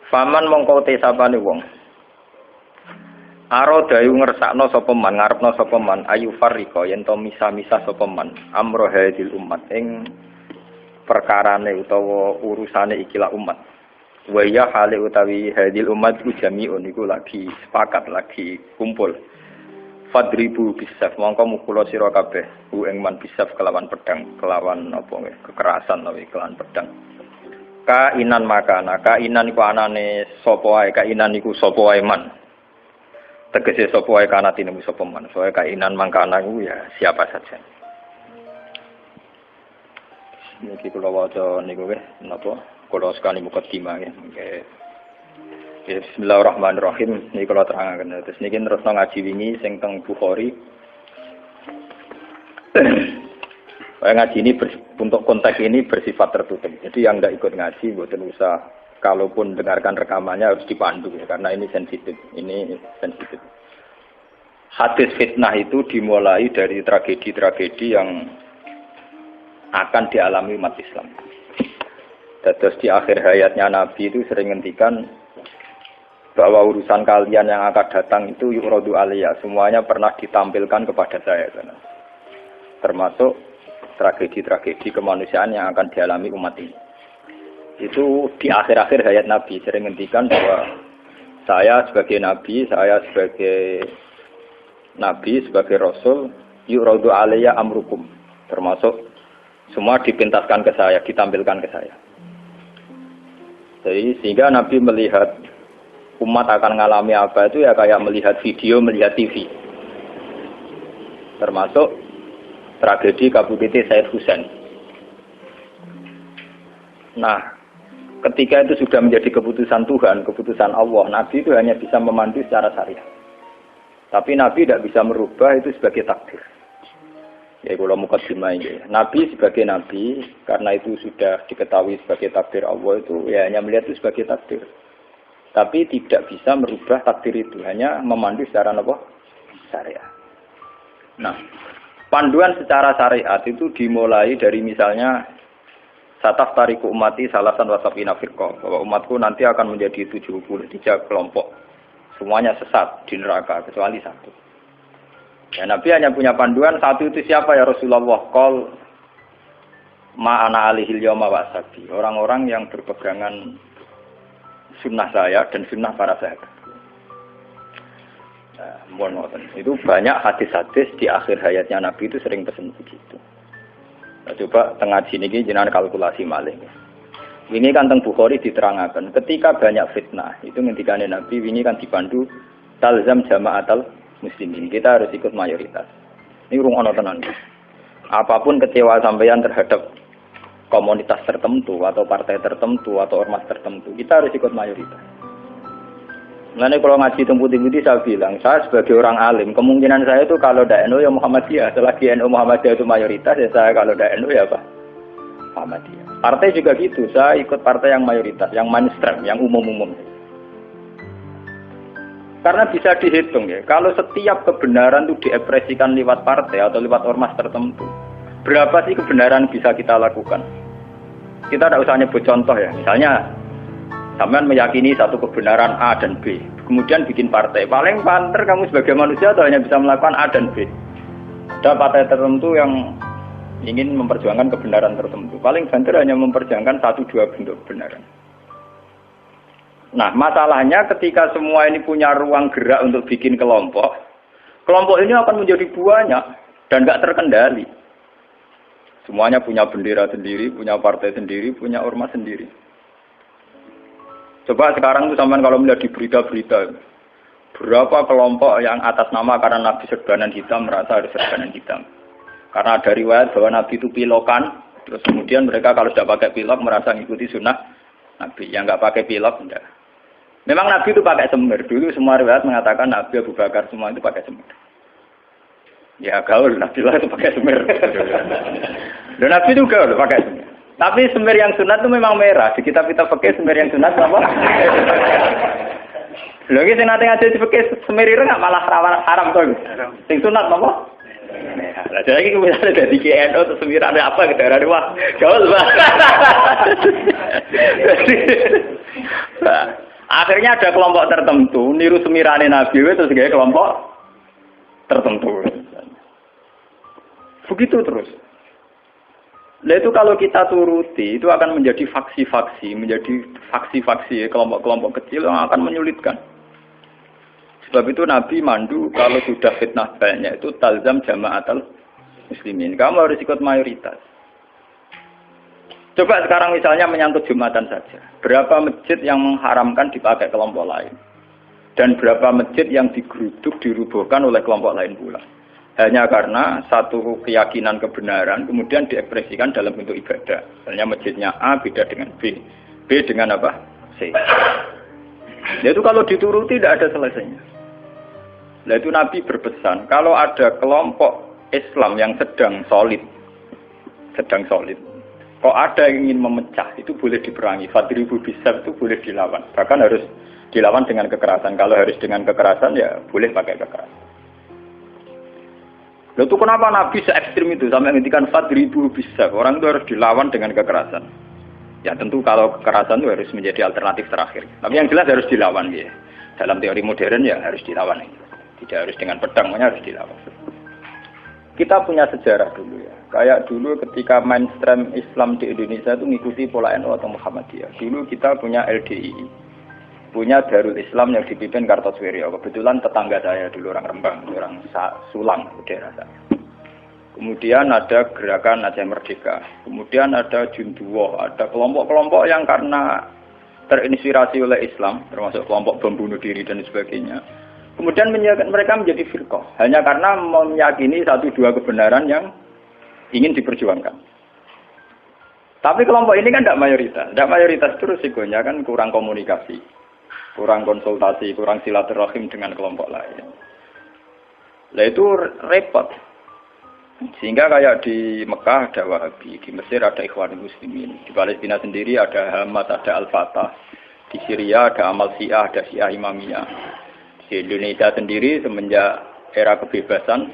Paman mongko te sapane wong. Aro dayu ngersakno sapa man, ngarepno sapa man ayu farika yen to misa-misa sapa man amro hadil umat ing perkarane utawa urusane ikilah umat. Wa ya hale utawi hadil umat ku jami'un iku lagi sepakat lagi kumpul. Fadribu bisaf mongko mukula sira kabeh ku ing man bisaf kelawan pedang, kelawan apa kekerasan utawi kelawan pedang. Kainan makana, kainan iku anane sapa wae, kainan iku sapa wae man. Tegese sapa wae kana tinemu sapa man. Soale kainan mangkana iku ya siapa saja. Niki kula waca niku nggih napa? Kula sekali mukadimah nggih. Bismillahirrahmanirrahim. Niki kula terangaken. Terus niki terusno ngaji wingi sing teng Bukhari. Ngaji ini untuk konteks ini bersifat tertutup. Jadi yang tidak ikut ngaji, mboten usah. Kalaupun dengarkan rekamannya harus dipandu ya, karena ini sensitif. Ini sensitif. Hadis fitnah itu dimulai dari tragedi-tragedi yang akan dialami umat Islam. Terus di akhir hayatnya Nabi itu sering ngendikan bahwa urusan kalian yang akan datang itu yu'radu aliyah. Semuanya pernah ditampilkan kepada saya. Termasuk tragedi-tragedi kemanusiaan yang akan dialami umat ini. Itu di akhir-akhir hayat Nabi sering ngendikan bahwa saya sebagai Nabi, sebagai Rasul, yu'radu alayya amrukum. Termasuk semua dipintaskan ke saya, ditampilkan ke saya. Jadi sehingga Nabi melihat umat akan mengalami apa itu ya kayak melihat video, melihat TV. Termasuk tragedi KBBT Said Husain. Nah, ketika itu sudah menjadi keputusan Tuhan, keputusan Allah, Nabi itu hanya bisa memandu secara syariah. Tapi Nabi tidak bisa merubah itu sebagai takdir. Ya kalau mukadimah ini, Nabi sebagai Nabi, karena itu sudah diketahui sebagai takdir Allah itu, ya hanya melihat itu sebagai takdir. Tapi tidak bisa merubah takdir itu, hanya memandu secara apa? Syariah. Nah, panduan secara syariat itu dimulai dari misalnya Sataf tariku umati salasan wasafina firqah, bahwa umatku nanti akan menjadi 73 kelompok. Semuanya sesat di neraka kecuali satu. Ya, Nabi hanya punya panduan satu itu siapa ya Rasulullah? Qol ma'ana alihil yawma wasabi. Orang-orang yang berpegangan sunnah saya dan sunnah para sahabat. Itu banyak hadis-hadis di akhir hayatnya Nabi itu sering pesan begitu. Nah, coba tengah sini jenengan kalkulasi malih. Ini kan teng Bukhari diterangkan. Ketika banyak fitnah, itu ngendikane Nabi ini kan dipandu talzam jama'atal muslimin. Kita harus ikut mayoritas. Ini rungono tenan. Apapun kecewa sampeyan terhadap komunitas tertentu atau partai tertentu atau ormas tertentu, kita harus ikut mayoritas. Nah, kalau ngaji putih-putih saya bilang, saya sebagai orang alim, kemungkinan saya itu kalau tidak NU ya Muhammadiyah. Selagi NU Muhammadiyah itu mayoritas, ya saya kalau tidak NU ya apa? Muhammadiyah. Partai juga gitu, saya ikut partai yang mayoritas, yang mainstream, yang umum-umum. Karena bisa dihitung ya, kalau setiap kebenaran itu diekspresikan lewat partai atau lewat ormas tertentu, berapa sih kebenaran bisa kita lakukan? Kita tidak usah nyebut contoh ya, misalnya sampean meyakini satu kebenaran A dan B, kemudian bikin partai. Paling panter kamu sebagai manusia atau hanya bisa melakukan A dan B. Ada partai tertentu yang ingin memperjuangkan kebenaran tertentu. Paling banter hanya memperjuangkan 1-2 bentuk kebenaran. Nah, masalahnya ketika semua ini punya ruang gerak untuk bikin kelompok, kelompok ini akan menjadi banyak dan nggak terkendali. Semuanya punya bendera sendiri, punya partai sendiri, punya ormas sendiri. Coba sekarang tuh sampean kalau melihat di berita-berita, berapa kelompok yang atas nama karena Nabi serbanan hitam merasa harus serbanan hitam. Karena ada riwayat bahwa Nabi itu pilokan, terus kemudian mereka kalau sudah pakai pilok merasa mengikuti sunnah Nabi. Yang nggak pakai pilok enggak. Memang Nabi itu pakai semir. Dulu semua riwayat mengatakan Nabi Abu Bakar semua itu pakai semir. Ya gaul, Nabi lah itu pakai semir. Dan Nabi itu gaul pakai semir. Tapi semir yang sunat itu memang merah. Di kitab-kitab fikih semir yang sunat apa? Lho iki sing nate ngaji fikih semir ireng malah haram to. Sing sunat apa? Nah, jadi misalnya dari KNO atau sembilan ada apa ke daerah wah, gaul bah. Akhirnya ada kelompok tertentu niru semirane Nabi terus gawe kelompok tertentu. Begitu terus. Nah itu kalau kita turuti itu akan menjadi faksi-faksi, kelompok-kelompok kecil yang akan menyulitkan. Sebab itu Nabi mandu kalau sudah fitnah banyak itu talzam jama'atul muslimin. Kamu harus ikut mayoritas. Coba sekarang misalnya menyangkut Jumatan saja. Berapa masjid yang mengharamkan dipakai kelompok lain? Dan berapa masjid yang digeruduk, dirubuhkan oleh kelompok lain pula? Hanya karena satu keyakinan kebenaran kemudian diekspresikan dalam bentuk ibadah. Misalnya masjidnya A beda dengan B. B dengan apa? C. Itu kalau dituruti tidak ada selesainya. Nah itu Nabi berpesan, kalau ada kelompok Islam yang sedang solid, kok ada yang ingin memecah, itu boleh diperangi. Fadribu bisab itu boleh dilawan. Bahkan harus dilawan dengan kekerasan. Kalau harus dengan kekerasan, ya boleh pakai kekerasan. Lalu itu kenapa Nabi se-ekstrim itu sampai menghentikan fadribu bisab? Orang itu harus dilawan dengan kekerasan. Ya tentu kalau kekerasan itu harus menjadi alternatif terakhir. Tapi yang jelas harus dilawan. Ya. Dalam teori modern ya harus dilawan. Tidak harus dengan pedang, harus dilawan. Kita punya sejarah dulu ya. Kayak dulu ketika mainstream Islam di Indonesia itu mengikuti pola NU atau Muhammadiyah. Dulu kita punya LDI, punya Darul Islam yang dipimpin Kartosuwiryo. Kebetulan tetangga saya dulu orang Rembang, orang Sulang, daerah saya. Kemudian ada gerakan Aceh Merdeka. Kemudian ada Junduwo, ada kelompok-kelompok yang karena terinspirasi oleh Islam, termasuk kelompok bom bunuh diri dan sebagainya. Kemudian mereka menjadi firqah hanya karena meyakini satu dua kebenaran yang ingin diperjuangkan. Tapi kelompok ini kan tidak mayoritas terus risikonya kan kurang komunikasi, kurang konsultasi, kurang silaturahim dengan kelompok lain. Nah itu repot. Sehingga kayak di Mekah ada Wahabi, di Mesir ada Ikhwanul Muslimin, di Palestina sendiri ada Hamas, ada Al-Fatah, di Syria ada Amal Syiah, ada Syiah Imamiyah. Di Indonesia sendiri semenjak era kebebasan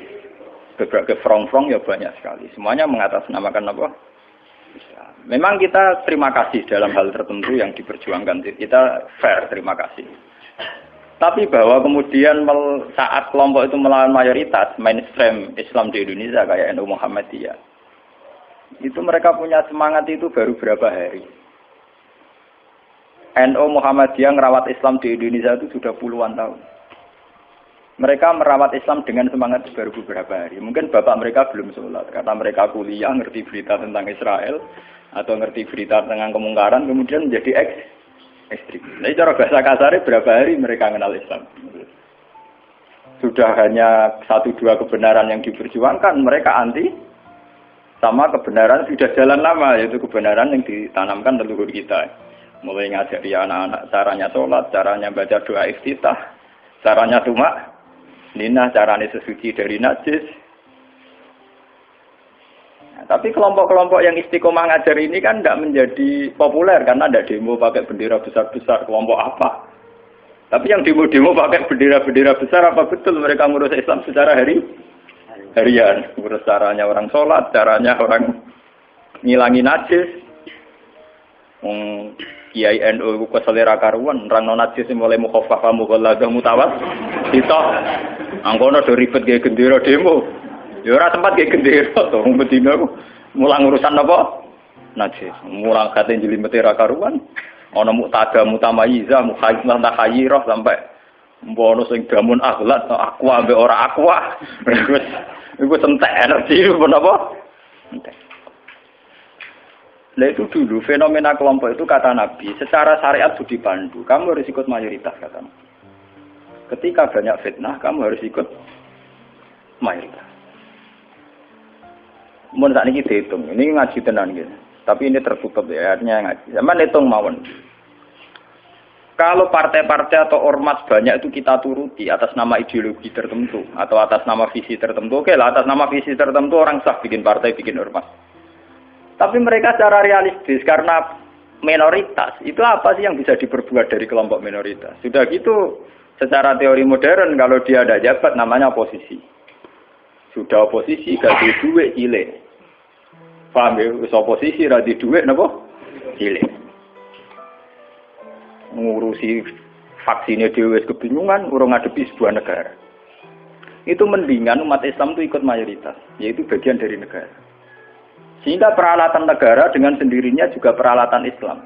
berbagai front-front ya banyak sekali. Semuanya mengatasnamakan apa? Memang kita terima kasih dalam hal tertentu yang diperjuangkan. Kita fair, terima kasih. Tapi bahwa kemudian saat kelompok itu melawan mayoritas mainstream Islam di Indonesia kayak NU Muhammadiyah, itu mereka punya semangat itu baru berapa hari. NU Muhammadiyah merawat Islam di Indonesia itu sudah puluhan tahun. Mereka merawat Islam dengan semangat baru beberapa hari. Mungkin bapak mereka belum sholat. Karena mereka kuliah, ngerti berita tentang Israel. Atau ngerti berita tentang kemungkaran. Kemudian menjadi ekstrim. Nah, cara bahasa kasarnya berapa hari mereka kenal Islam. Sudah hanya satu dua kebenaran yang diperjuangkan. Mereka anti sama kebenaran sudah jalan lama. Yaitu kebenaran yang ditanamkan leluhur kita. Mulai ngajari anak-anak caranya sholat, caranya baca doa iftitah, caranya tumak Nina caranya sesuci dari najis. Nah, tapi kelompok-kelompok yang istiqomah ngajar ini kan tidak menjadi populer karena ada demo pakai bendera besar-besar. Kelompok apa? Tapi yang demo-demo pakai bendera-bendera besar apa betul mereka ngurus Islam secara harian? Ngurus caranya orang sholat, caranya orang ngilangi najis. Kiai NU ku keselera karuan, orang non najis mulai mukhafafah mughalladah mutawat. Kita angkono do ribet ge gendera demo. Ya ora tempat ge gendera to, Medina ku mulang urusan apa? Najis. Mulang kate njlimete ra karuan. Ana muktada mutamayiza, mukhayyizah tahayyirah sampai mbono sing damun akhlak aku ambek ora akwa. Iku entek energi menapa? Entek. Nah itu dulu fenomena kelompok itu kata Nabi secara syariat itu dipandu. Kamu harus ikut mayoritas kata Nabi. Ketika banyak fitnah kamu harus ikut mayoritas. Mun sak niki dihitung. Ini ngaji tenan gitu. Tapi ini tertutup ya artinya ngaji. Zaman hitung mawon. Kalau partai-partai atau ormas banyak itu kita turuti atas nama ideologi tertentu atau atas nama visi tertentu. Oke lah atas nama visi tertentu orang sah bikin partai, bikin ormas. Tapi mereka secara realistis karena minoritas, itu apa sih yang bisa diperbuat dari kelompok minoritas? Sudah gitu, secara teori modern kalau dia ada jabat namanya oposisi. Sudah oposisi gaji duit cilik. Paham ya? Oposisi radi duit napa? Cilik. Ngurusi vaksinnya dewe kebingungan, urung ngadepi sebuah negara. Itu mendingan umat Islam itu ikut mayoritas, yaitu bagian dari negara. Sehingga peralatan negara dengan sendirinya juga peralatan Islam.